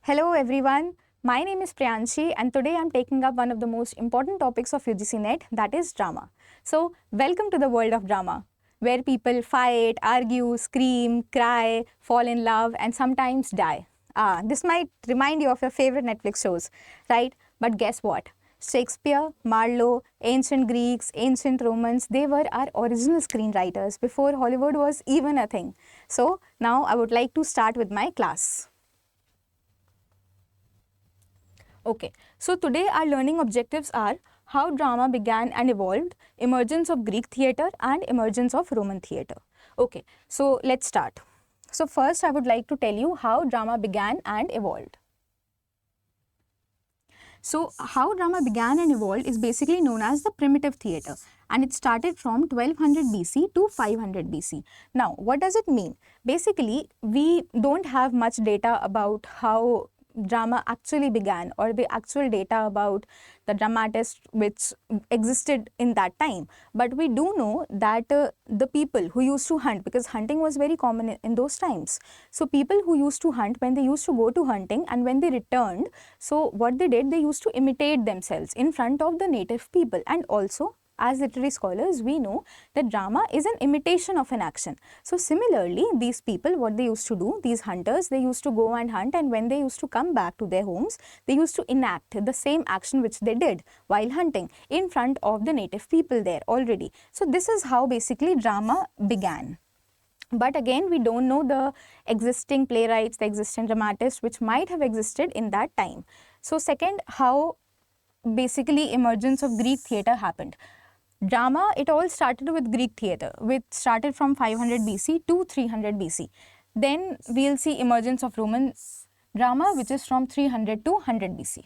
Hello everyone, my name is Priyanshi and today I am taking up one of the most important topics of UGC NET, that is drama. So welcome to the world of drama, where people fight, argue, scream, cry, fall in love and sometimes die. This might remind you of your favorite Netflix shows, right? But guess what? Shakespeare, Marlowe, ancient Greeks, ancient Romans, they were our original screenwriters before Hollywood was even a thing. So now I would like to start with my class. Okay, so today our learning objectives are how drama began and evolved, emergence of Greek theatre and emergence of Roman theatre. Okay, so let's start. So first I would like to tell you how drama began and evolved. So how drama began and evolved is basically known as the primitive theatre, and it started from 1200 BC to 500 BC. Now, what does it mean? Basically, we don't have much data about how drama actually began or the actual data about the dramatists which existed in that time, but we do know that the people who used to hunt, because hunting was very common in those times, so people who used to hunt, when they used to go to hunting and when they returned, so what they did, they used to imitate themselves in front of the native people. And also, as literary scholars, we know that drama is an imitation of an action. So similarly, these people, what they used to do, these hunters, they used to go and hunt, and when they used to come back to their homes, they used to enact the same action which they did while hunting in front of the native people there already. So this is how basically drama began. But again, we don't know the existing playwrights, the existing dramatists which might have existed in that time. So second, how basically emergence of Greek theatre happened. Drama, it all started with Greek theatre, which started from 500 BC to 300 BC. Then we'll see emergence of Roman drama, which is from 300 to 100 BC.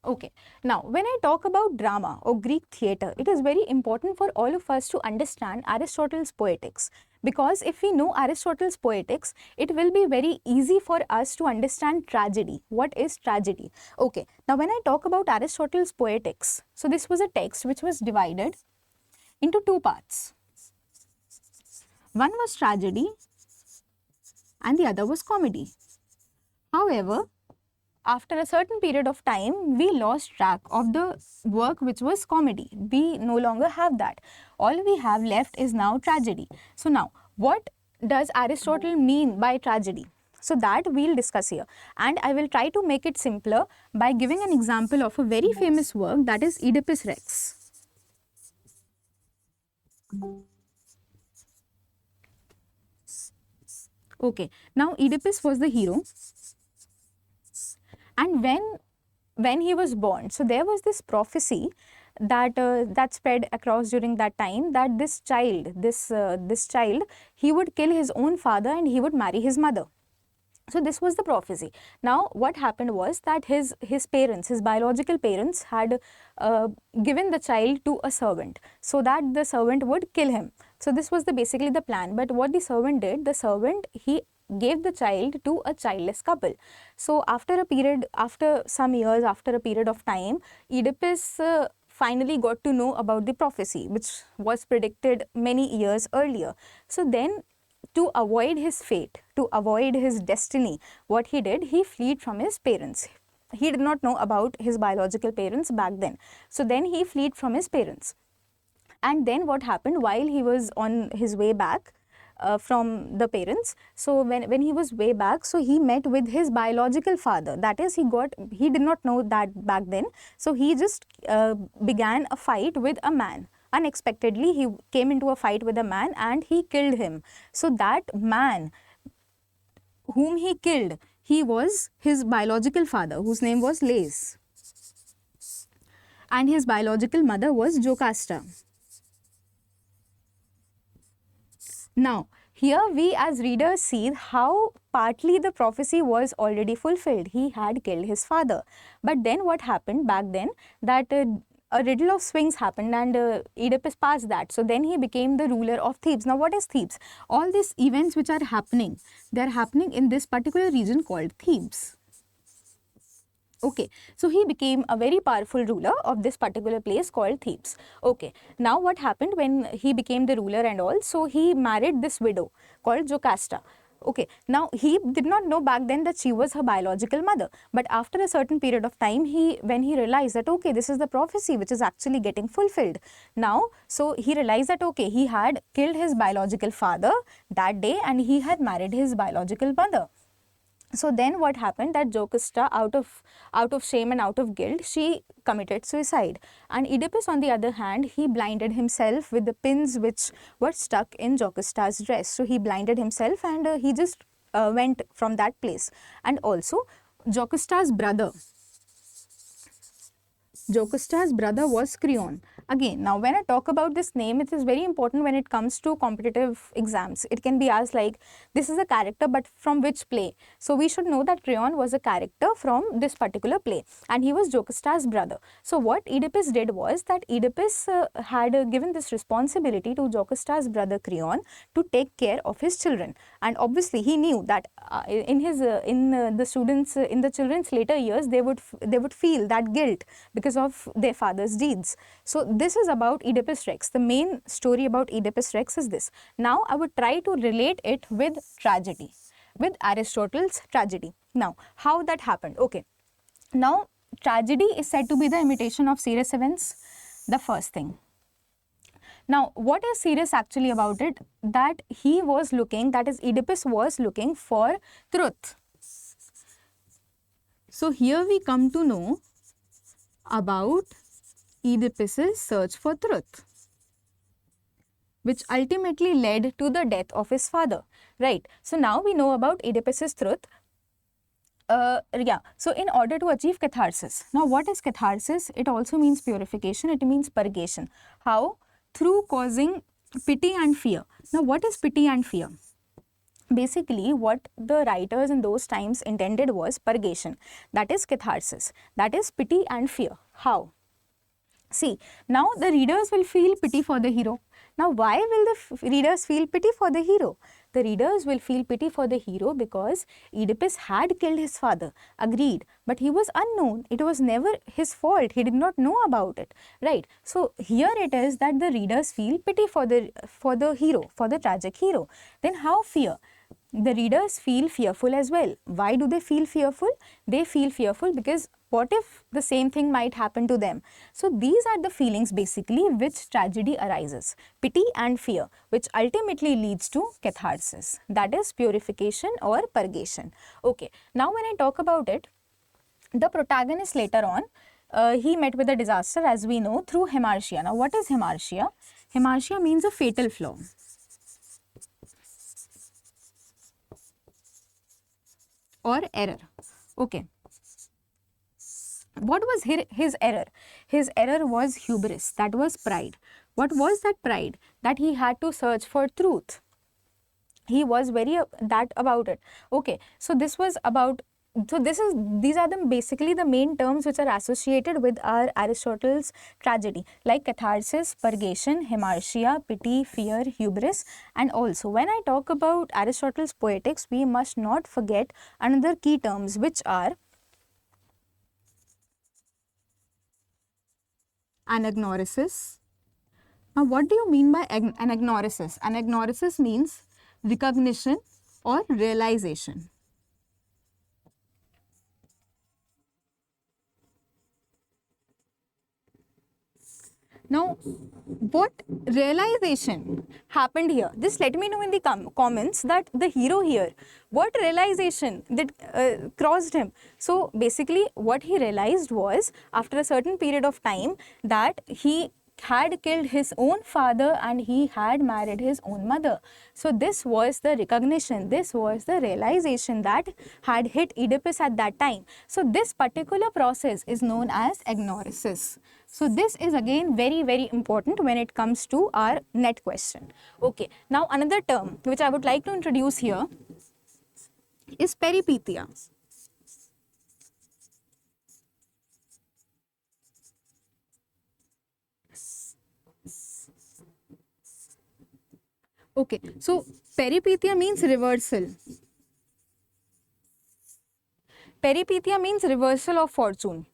Okay, now when I talk about drama or Greek theatre, it is very important for all of us to understand Aristotle's poetics, because if we know Aristotle's poetics, it will be very easy for us to understand tragedy. What is tragedy? Okay, now when I talk about Aristotle's poetics, so this was a text which was divided into two parts. One was tragedy and the other was comedy. However, after a certain period of time, we lost track of the work which was comedy. We no longer have that. All we have left is now tragedy. So now, what does Aristotle mean by tragedy? So that we'll discuss here. And I will try to make it simpler by giving an example of a very famous work, that is Oedipus Rex. Okay, now Oedipus was the hero. And when he was born, so there was this prophecy that that spread across during that time, that this child, he would kill his own father and he would marry his mother. So this was the prophecy. Now what happened was that his parents, his biological parents, had given the child to a servant so that the servant would kill him. So this was basically the plan. But what the servant did, he gave the child to a childless couple. So after a period of time, Oedipus finally got to know about the prophecy which was predicted many years earlier. So then, to avoid his fate, to avoid his destiny, what he did, he fled from his parents. He did not know about his biological parents back then. So then he fled from his parents. And then what happened, while he was on his way back from the parents, so when he was way back, so he met with his biological father. That is, he did not know that back then. So he just began a fight with a man. Unexpectedly, he came into a fight with a man and he killed him. So that man whom he killed, he was his biological father, whose name was Lais. And his biological mother was Jocasta. Now, here we as readers see how partly the prophecy was already fulfilled. He had killed his father. But then what happened back then, that a riddle of swings happened and Oedipus passed that. So then he became the ruler of Thebes. Now what is Thebes? All these events which are happening, they are happening in this particular region called Thebes. Okay, so he became a very powerful ruler of this particular place called Thebes. Okay, now what happened when he became the ruler and all, so he married this widow called Jocasta. Okay, now he did not know back then that she was her biological mother, but after a certain period of time, when he realized that, okay, this is the prophecy which is actually getting fulfilled now, so he realized that, okay, he had killed his biological father that day and he had married his biological mother. So then what happened, that Jocasta, out of shame and out of guilt, she committed suicide. And Oedipus, on the other hand, he blinded himself with the pins which were stuck in Jocasta's dress. So he blinded himself and he just went from that place. And also Jocasta's brother was Creon. Again, now when I talk about this name, it is very important when it comes to competitive exams. It can be asked like, this is a character, but from which play? So we should know that Creon was a character from this particular play, and he was Jocasta's brother. So what Oedipus did was that Oedipus had given this responsibility to Jocasta's brother Creon to take care of his children. And obviously he knew that in the children's later years, they would feel that guilt because of their father's deeds. So this is about Oedipus Rex. The main story about Oedipus Rex is this. Now I would try to relate it with tragedy, with Aristotle's tragedy. Now how that happened? Okay, now tragedy is said to be the imitation of serious events, the first thing. Now what is serious actually about it? That he was looking, that is Oedipus was looking for truth. So here we come to know about Oedipus's search for truth, which ultimately led to the death of his father, right? So now we know about Oedipus's truth. So in order to achieve catharsis. Now what is catharsis? It also means purification, it means purgation. How? Through causing pity and fear. Now what is pity and fear? Basically, what the writers in those times intended was purgation. That is catharsis. That is pity and fear. How? See, now the readers will feel pity for the hero. Now, why will the readers feel pity for the hero? The readers will feel pity for the hero because Oedipus had killed his father, agreed, but he was unknown. It was never his fault. He did not know about it, right? So here it is that the readers feel pity for the hero, for the tragic hero. Then how fear? The readers feel fearful as well. Why do they feel fearful? They feel fearful because what if the same thing might happen to them? So these are the feelings basically which tragedy arises. Pity and fear, which ultimately leads to catharsis. That is purification or purgation. Okay, now when I talk about it, the protagonist later on, he met with a disaster, as we know, through hamartia. Now what is hamartia? Hamartia means a fatal flaw. Or error. Okay. What was his error? His error was hubris, that was pride. What was that pride? That he had to search for truth. He was very that about it. Okay, so this was about, so these are basically the main terms which are associated with our Aristotle's tragedy, like catharsis, purgation, hamartia, pity, fear, hubris. And also when I talk about Aristotle's poetics, we must not forget another key terms, which are anagnorisis. Now what do you mean by anagnorisis? Anagnorisis means recognition or realization. Now, what realization happened here? Just let me know in the comments that the hero here, what realization that crossed him. So basically what he realized was, after a certain period of time, that he had killed his own father and he had married his own mother. So this was the recognition, this was the realization that had hit Oedipus at that time. So this particular process is known as agnorisis. So this is again very, very important when it comes to our net question. Okay, now another term which I would like to introduce here is peripeteia. Okay, so peripeteia means reversal. Peripeteia means reversal of fortune.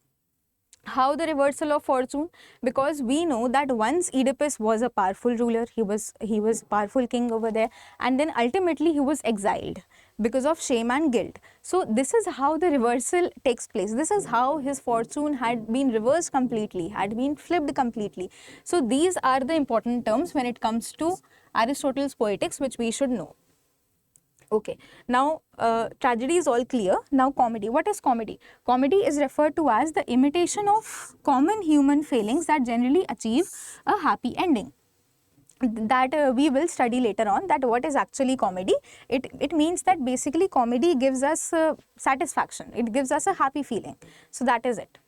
How the reversal of fortune? Because we know that once Oedipus was a powerful ruler, he was powerful king over there, and then ultimately he was exiled because of shame and guilt. So this is how the reversal takes place. This is how his fortune had been reversed completely, had been flipped completely. So these are the important terms when it comes to Aristotle's poetics, which we should know. Okay, now tragedy is all clear. Now comedy. What is comedy? Comedy is referred to as the imitation of common human feelings that generally achieve a happy ending. That we will study later on, that what is actually comedy. It means that basically comedy gives us satisfaction. It gives us a happy feeling. So that is it.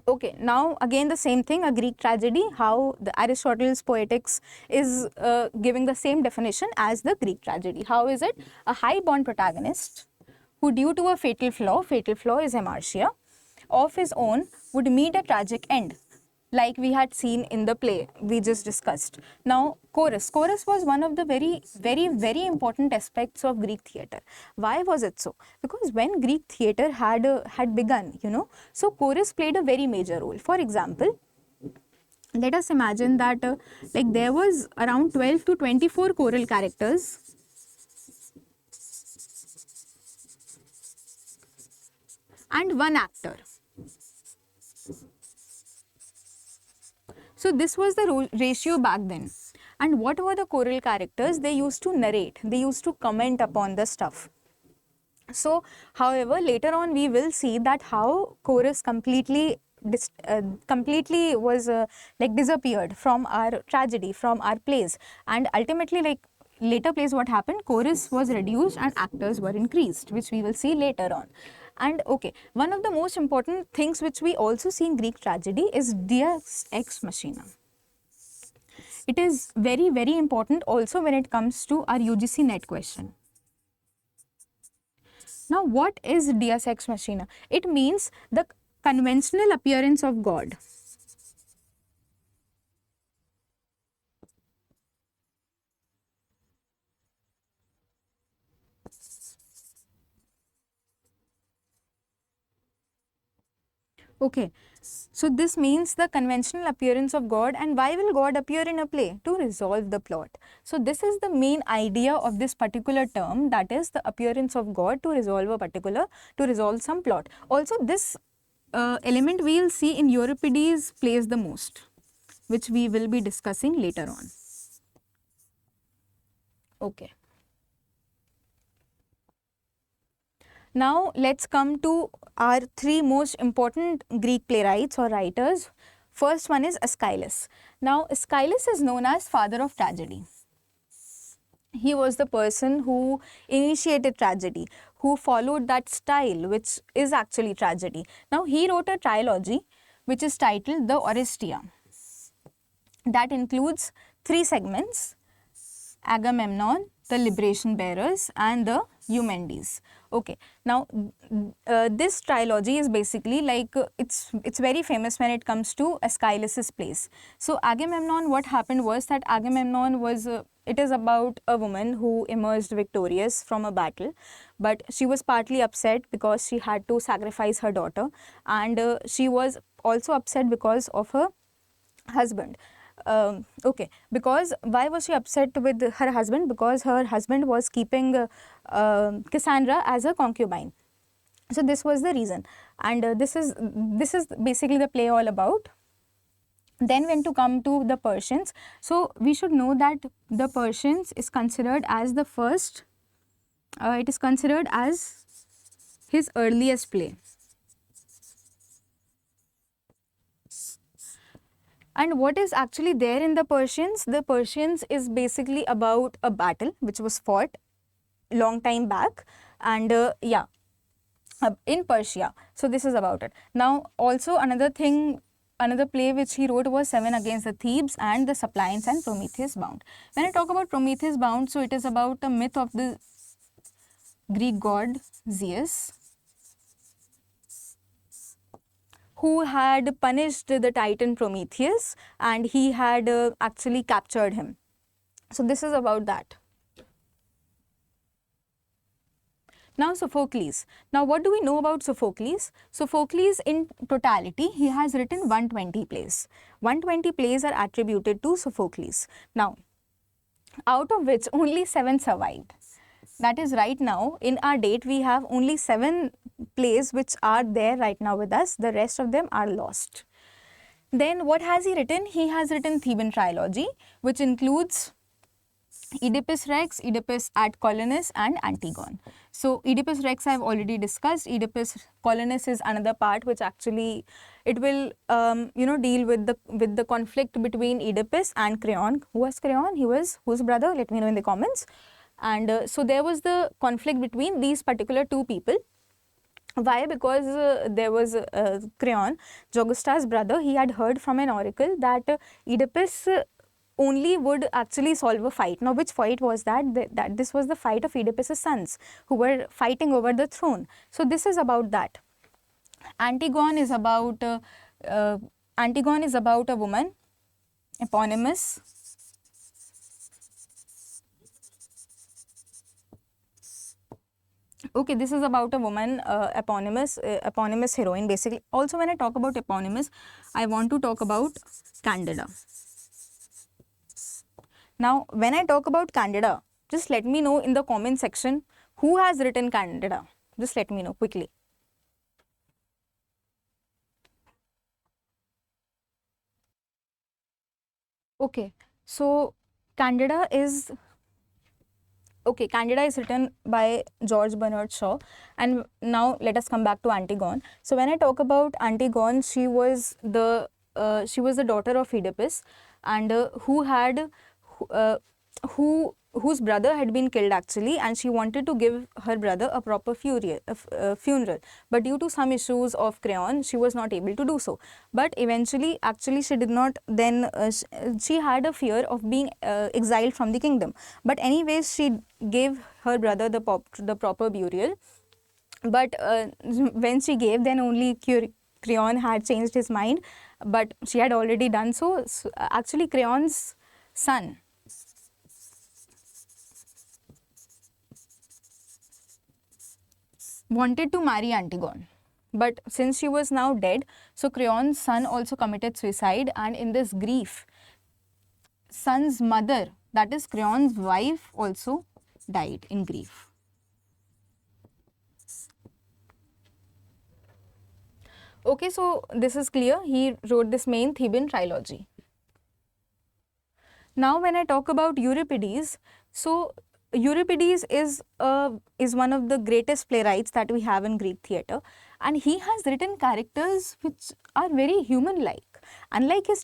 Okay, now again the same thing, a Greek tragedy, how the Aristotle's poetics is giving the same definition as the Greek tragedy. How is it? A high-born protagonist who, due to a fatal flaw is hamartia, of his own would meet a tragic end, like we had seen in the play we just discussed. Now, chorus. Chorus was one of the very important aspects of Greek theatre. Why was it so? Because when Greek theatre had begun, so chorus played a very major role. For example, let us imagine that like there was around 12 to 24 choral characters and one actor. So this was the ratio back then. And what were the choral characters? They used to narrate, they used to comment upon the stuff. So, however, later on we will see that how chorus completely was like disappeared from our tragedy, from our plays, and ultimately, like later plays, what happened? Chorus was reduced and actors were increased, which we will see later on. And okay, one of the most important things which we also see in Greek tragedy is Deus ex machina. It is very important also when it comes to our UGC net question. Now, what is Deus ex machina? It means the conventional appearance of God. Okay, so this means the conventional appearance of God. And why will God appear in a play? To resolve the plot. So this is the main idea of this particular term, that is the appearance of God to resolve some plot. Also, this element we will see in Euripides plays the most, which we will be discussing later on. Okay. Now let's come to our three most important Greek playwrights or writers. First one is Aeschylus. Now Aeschylus is known as father of tragedy. He was the person who initiated tragedy, who followed that style which is actually tragedy. Now he wrote a trilogy which is titled The Oresteia. That includes three segments: Agamemnon, the Liberation Bearers, and the Eumendes. Okay, now this trilogy is basically like it's very famous when it comes to Aeschylus's plays. So Agamemnon, what happened was that Agamemnon was it is about a woman who emerged victorious from a battle, but she was partly upset because she had to sacrifice her daughter, and she was also upset because of her husband. Okay, because why was she upset with her husband? Because her husband was keeping Cassandra as a concubine. So this was the reason, and this is basically the play all about. Then when to come to the Persians, so we should know that the Persians is considered as the first. It is considered as his earliest play. And what is actually there in the Persians? The Persians is basically about a battle which was fought long time back, and in Persia. So this is about it. Now also another thing, another play which he wrote was Seven Against the Thebes and the Suppliants and Prometheus Bound. When I talk about Prometheus Bound, so it is about a myth of the Greek god Zeus, who had punished the titan Prometheus, and he had actually captured him. So this is about that. Now Sophocles. Now what do we know about Sophocles? Sophocles in totality, he has written 120 plays. 120 plays are attributed to Sophocles. Now, out of which only 7 survived. That is, right now in our date we have only 7 plays which are there right now with us. The rest of them are lost. Then what has he written? He has written Theban trilogy, which includes Oedipus Rex, Oedipus at Colonus, and Antigone. So Oedipus Rex I have already discussed. Oedipus Colonus is another part which actually it will deal with the conflict between Oedipus and Creon. Who was Creon? He was whose brother? Let me know in the comments. And so there was the conflict between these particular two people. Why? Because there was Creon, Jogusta's brother. He had heard from an oracle that Oedipus only would actually solve a fight. Now, which fight was that? That this was the fight of Oedipus's sons who were fighting over the throne. So this is about that. Antigone is about a woman, eponymous. Okay, this is about a woman, eponymous heroine basically. Also, when I talk about eponymous, I want to talk about Candida. Now, when I talk about Candida, just let me know in the comment section who has written Candida. Just let me know quickly. Okay, so Candida is written by George Bernard Shaw. And now let us come back to Antigone. So when I talk about Antigone, she was the daughter of Oedipus, and whose brother had been killed actually, and she wanted to give her brother a proper funeral. But due to some issues of Creon, she was not able to do so. But eventually, actually, she did not then, she had a fear of being exiled from the kingdom. But anyways, she gave her brother the proper burial. But when she gave, then only Creon had changed his mind. But she had already done so. Actually, Creon's son wanted to marry Antigone. But since she was now dead, so Creon's son also committed suicide, and in this grief, son's mother, that is Creon's wife, also died in grief. Okay, so this is clear. He wrote this main Theban trilogy. Now, when I talk about Euripides, so Euripides is one of the greatest playwrights that we have in Greek theatre, and he has written characters which are very human-like. Unlike his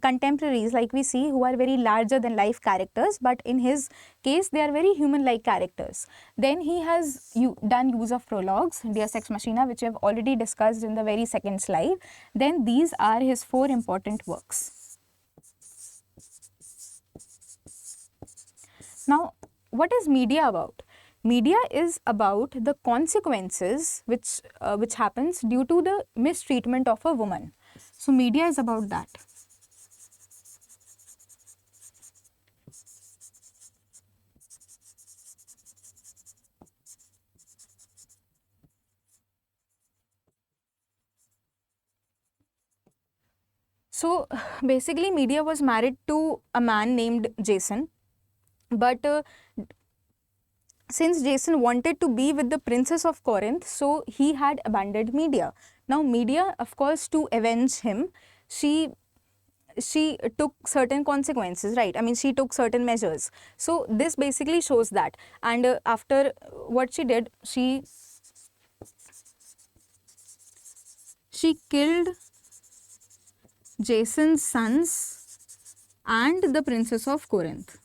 contemporaries, like we see, who are very larger than life characters, but in his case, they are very human-like characters. Then he has done use of prologues, Deus Ex Machina, which we have already discussed in the very second slide. Then these are his 4 important works. Now, what is media about? Media is about the consequences which happens due to the mistreatment of a woman. So media is about that. So basically, Medea was married to a man named Jason, but since Jason wanted to be with the princess of Corinth, so he had abandoned Medea. Now Medea, of course, to avenge him, she took certain consequences, right? I mean, she took certain measures. So this basically shows that. And after what she did, she killed Jason's sons and the princess of Corinth.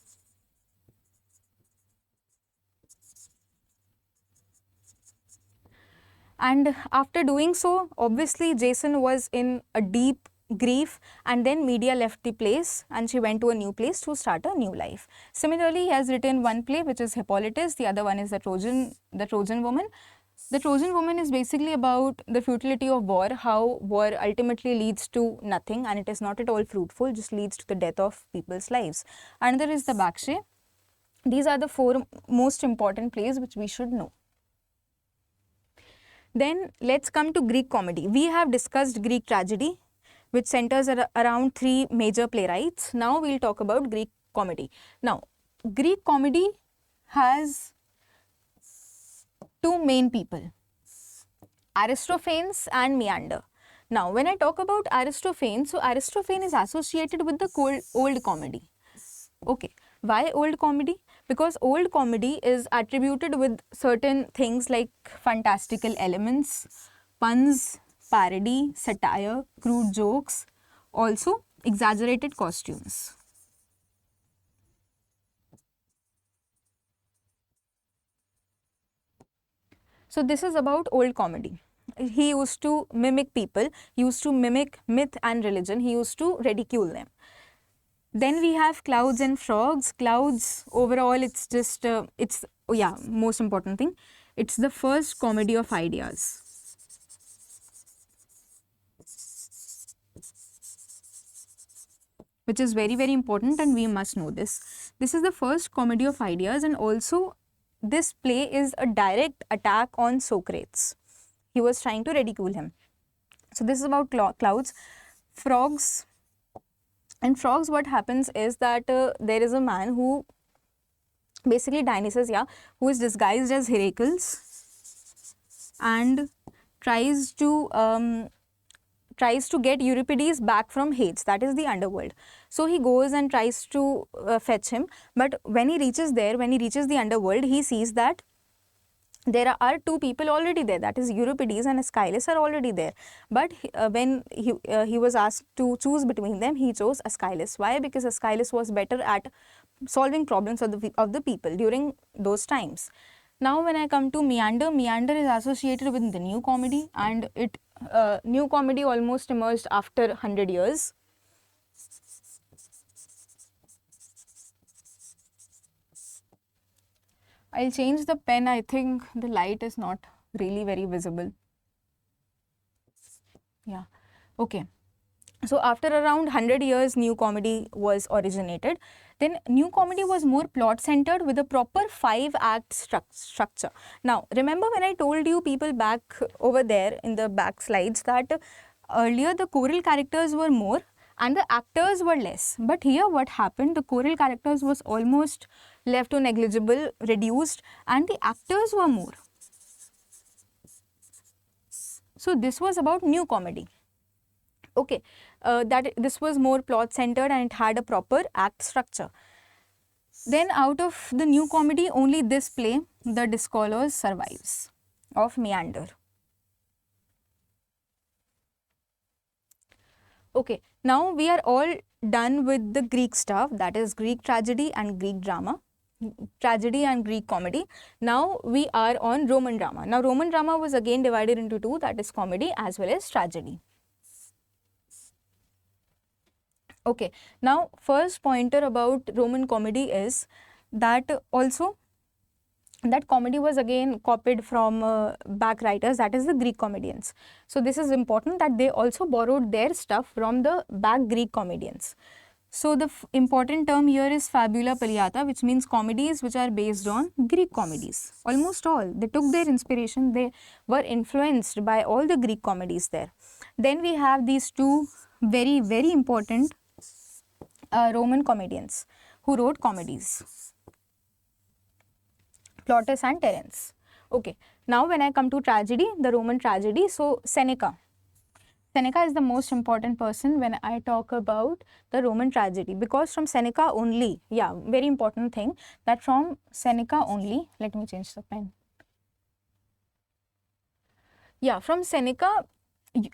And after doing so, obviously Jason was in a deep grief, and then Medea left the place and she went to a new place to start a new life. Similarly, he has written one play which is Hippolytus, the other one is the Trojan woman. The Trojan Woman is basically about the futility of war, how war ultimately leads to nothing and it is not at all fruitful, just leads to the death of people's lives. Another is the Bakshay. These are the four most important plays which we should know. Then let's come to Greek comedy. We have discussed Greek tragedy, which centers around three major playwrights. Now we'll talk about Greek comedy. Now, Greek comedy has two main people, Aristophanes and Meander. Now, when I talk about Aristophanes, so Aristophanes is associated with the old comedy. Okay, why old comedy? Because old comedy is attributed with certain things like fantastical elements, puns, parody, satire, crude jokes, also exaggerated costumes. So this is about old comedy. He used to mimic people, he used to mimic myth and religion, he used to ridicule them. Then we have Clouds and Frogs. Clouds, overall, it's just, most important thing. It's the first comedy of ideas. Which is very, very important and we must know this. This is the first comedy of ideas and also this play is a direct attack on Socrates. He was trying to ridicule him. So this is about clouds. Frogs. And frogs, what happens is that there is a man who, basically Dionysus, who is disguised as Heracles and tries to get Euripides back from Hades, that is the underworld. So he goes and tries to fetch him, but when he reaches the underworld, he sees that there are two people already there, that is Euripides and Aeschylus are already there. But when he was asked to choose between them, he chose Aeschylus. Why? Because Aeschylus was better at solving problems of the people during those times. Now when I come to Meander, Meander is associated with the new comedy and new comedy almost emerged after 100 years. I'll change the pen. I think the light is not really very visible. Yeah. Okay. So after around 100 years, new comedy was originated. Then new comedy was more plot centered with a proper 5-act structure. Now remember when I told you people back over there in the back slides that earlier the choral characters were more and the actors were less. But here what happened, the choral characters was almost left to negligible, reduced, and the actors were more. So this was about new comedy. Okay, that this was more plot centered and it had a proper act structure. Then out of the new comedy, only this play, The Discolors, survives of Meander. Okay, now we are all done with the Greek stuff, that is Greek tragedy and Greek drama, tragedy and Greek comedy. Now we are on Roman drama. Now Roman drama was again divided into two, that is comedy as well as tragedy. Okay, now first pointer about Roman comedy is that also that comedy was again copied from back writers, that is the Greek comedians. So this is important that they also borrowed their stuff from the back Greek comedians. So the important term here is fabula palliata, which means comedies which are based on Greek comedies. Almost all, they took their inspiration, they were influenced by all the Greek comedies there. Then we have these two very, very important Roman comedians who wrote comedies, Plautus and Terence. Okay, now when I come to tragedy, the Roman tragedy, so Seneca. Seneca is the most important person when I talk about the Roman tragedy, because from Seneca only, very important thing, that from Seneca only, let me change the pen. From Seneca,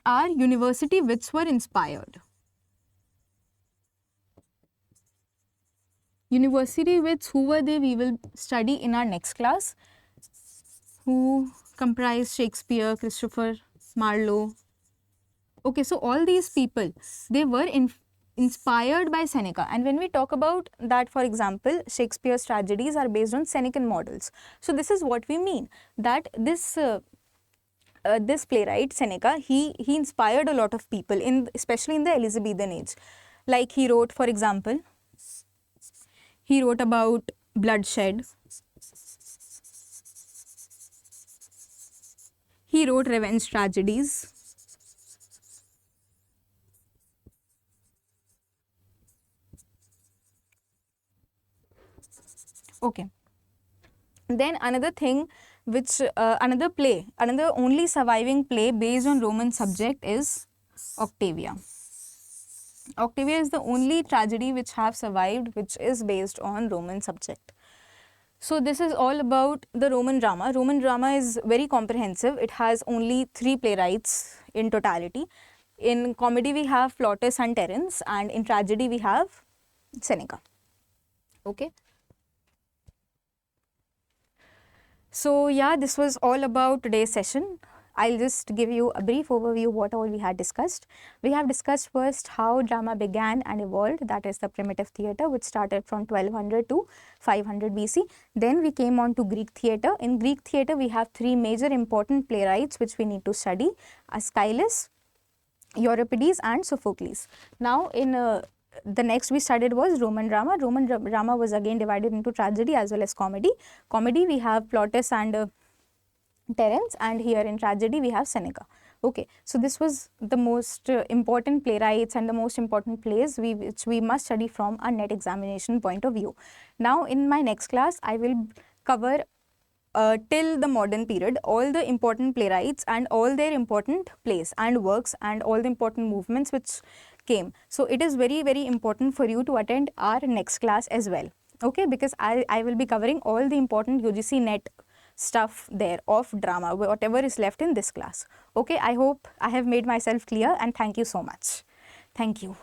our university wits were inspired. University wits, who were they? We will study in our next class, who comprise Shakespeare, Christopher Marlowe. Okay, so all these people, they were inspired by Seneca. And when we talk about that, for example, Shakespeare's tragedies are based on Senecan models. So this is what we mean, that this this playwright Seneca, he inspired a lot of people especially in the Elizabethan age. Like he wrote, for example, he wrote about bloodshed. He wrote revenge tragedies. Okay. Then another thing, which another only surviving play based on Roman subject is Octavia. Octavia is the only tragedy which have survived, which is based on Roman subject. So this is all about the Roman drama. Roman drama is very comprehensive. It has only 3 playwrights in totality. In comedy we have Plautus and Terence, and in tragedy we have Seneca. Okay. So yeah, this was all about today's session. I'll just give you a brief overview of what all we had discussed. We have discussed first how drama began and evolved, that is the primitive theatre, which started from 1200 to 500 BC. Then we came on to Greek theatre. In Greek theatre, we have 3 major important playwrights which we need to study: Aeschylus, Euripides and Sophocles. Now in the next we studied was Roman drama. Roman drama was again divided into tragedy as well as comedy. Comedy we have Plautus and Terence, and here in tragedy we have Seneca. Okay, so this was the most important playwrights and the most important plays which we must study from a net examination point of view. Now in my next class I will cover till the modern period all the important playwrights and all their important plays and works and all the important movements which came. So it is very, very important for you to attend our next class as well. Okay, because I will be covering all the important UGC net stuff there of drama, whatever is left in this class. Okay, I hope I have made myself clear, and thank you so much. Thank you.